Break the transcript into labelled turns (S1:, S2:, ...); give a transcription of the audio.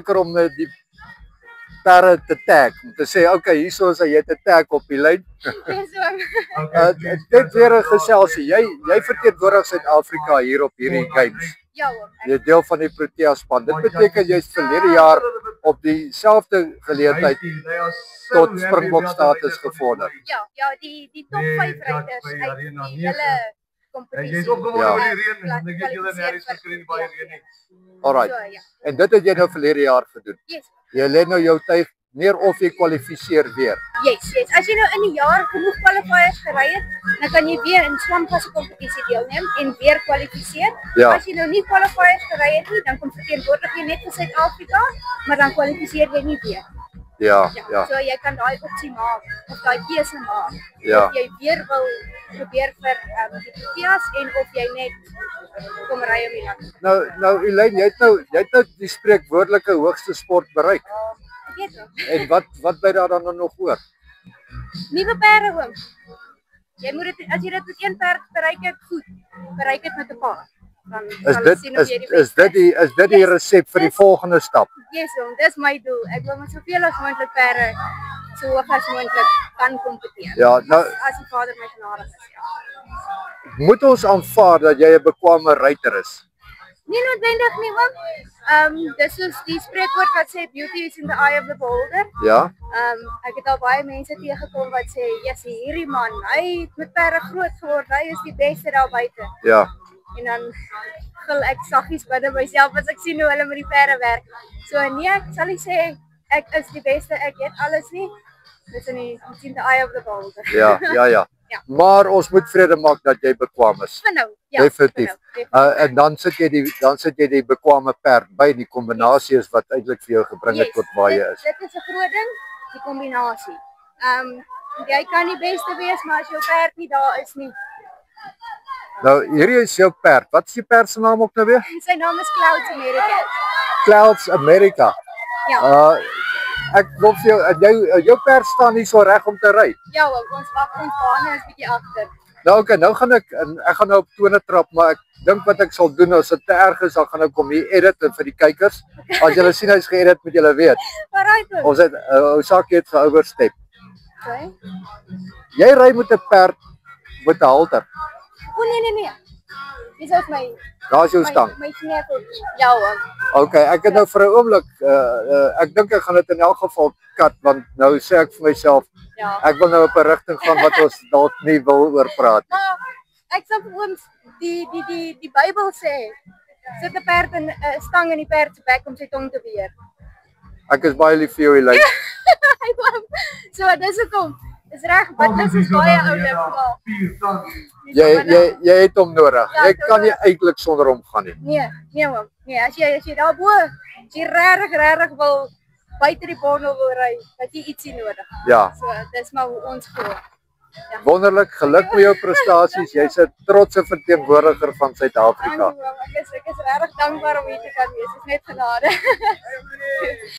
S1: makliker om die perde te tag, om te sê, okay, hierso is jy het 'n tag op die lyn. Dit weer 'n geselsie. Jy verteenwoordig Suid-Afrika hier op hierdie games.
S2: Ja hoor.
S1: Jy is deel van die Protea span. Dit beteken jy's verlede jaar op dieselfde geleentheid tot Springbok status gevorder.
S2: Ja, die top 5 ryders uit die hele kompetisie.
S3: Jy's opgewonde oor die reën, en ek weet julle nêrens verskyn baie reën nie.
S1: Alright. En dit het jy nou verlede jaar gedoen.
S2: Yes.
S1: Jy lê nou jou tyd neer of jy kwalifiseer weer.
S2: Yes. As jy nou in 'n jaar genoeg qualifiers gery het, dan kan jy weer in swamvasse kompetisie deelneem en weer kwalifiseer.
S1: Ja.
S2: As jy nou nie qualifiers gery het nie, dan kom verteenwoordig jy net vir Suid-Afrika, maar dan kwalifiseer jy nie weer.
S1: Ja.
S2: So jy kan daai opsie maak of daai keuse maak.
S1: Ja.
S2: Of jy weer wil probeer vir die Proteas en of jy net kom ry om die land.
S1: Nou Elaine, jy het nou die spreekwoordelike hoogste sport bereik.
S2: Ek weet wel.
S1: En wat bly daar dan nog oor?
S2: Nuwe perde oom. Jy moet dit as jy dit met een perd bereik het, goed. Bereik dit met 'n paar. Dan sal ons sien of jy die
S1: is dit die resep vir die volgende stap?
S2: Yes, oom, dis my doel. Ek wil met soveel as moontlik perde so hoog as moontlik kan kompeteer.
S1: Ja, nou
S2: as die vader my genadig is, ja.
S1: Moet ons aanvaar dat jy 'n bekwame ruiter is?
S2: Nie noodwendig nie, oom. Dis soos die spreekwoord wat sê beauty is in the eye of the beholder.
S1: Ja.
S2: Ek het al baie mense teëgekom wat sê, "Yes, hierdie man, hy het met perde groot geword. Hy is die beste daar buite."
S1: Ja.
S2: En dan gil ek saggies binne myself as ek sien hoe hulle met die perde werk. So nee, ek sal nie sê ek is die beste, ek weet alles nie. Dis in the eye of the beholder.
S1: Ja.
S2: Ja.
S1: Maar ons moet vrede maak dat jy bekwam is.
S2: Vir nou, ja.
S1: Definitief. En dan sit jy die bekwame perd by, die kombinasie is wat eintlik vir jou gebring het tot waar jy is.
S2: Dit is 'n groot ding, die kombinasie. Jy kan die beste wees, maar as jou perd nie daar is nie.
S1: Nou, hierdie is jou perd. Wat is die perd se naam ook nou weer?
S2: Sy naam is Clouds America.
S1: Clouds America.
S2: Ja.
S1: Ek wil vir jou perd staan nie so reg om te ry.
S2: Ja, ons bane is bietjie agter.
S1: Nou okay, nou gaan ek gaan nou op tone trap, maar ek dink wat ek sal doen as dit te erg is, dan gaan ek kom hier edit vir die kykers. As julle sien hy's geëdit, moet julle weet.
S2: Alright.
S1: Ons het Osaki het geoverstep.
S2: Okay.
S1: Jy ry met 'n perd met 'n halter.
S2: O nee. Dis ook my.
S1: Daar's jou stang.
S2: My sneuvel. Ja, oom.
S1: Okay, ek het nou vir 'n oomblik ek dink ek gaan dit in elk geval kat, want nou sê ek vir myself, ek wil nou op 'n rigting gaan wat ons dalk nie wil oor praat nie.
S2: Maar ek sê vir ooms die Bybel sê sit 'n perd in 'n stang in die perd se bek om sy tong te beheer.
S1: Ek is baie lief vir jou, Elaine.
S2: So dis hoekom. Dis reg, wat is baie oulik.
S1: Jy het hom nodig. Jy kan nie eintlik sonder hom gaan nie.
S2: Nee oom. Nee, as jy daarbo, as jy regtig wil buite die bondel wil ry, dat jy ietsie nodig.
S1: Ja.
S2: So dis maar hoe ons glo. Ja.
S1: Wonderlik, geluk met jou prestasies. Jy's 'n trotse verteenwoordiger van Suid-Afrika.
S2: Ek is regtig dankbaar om hier te kan wees. Dit is net genade.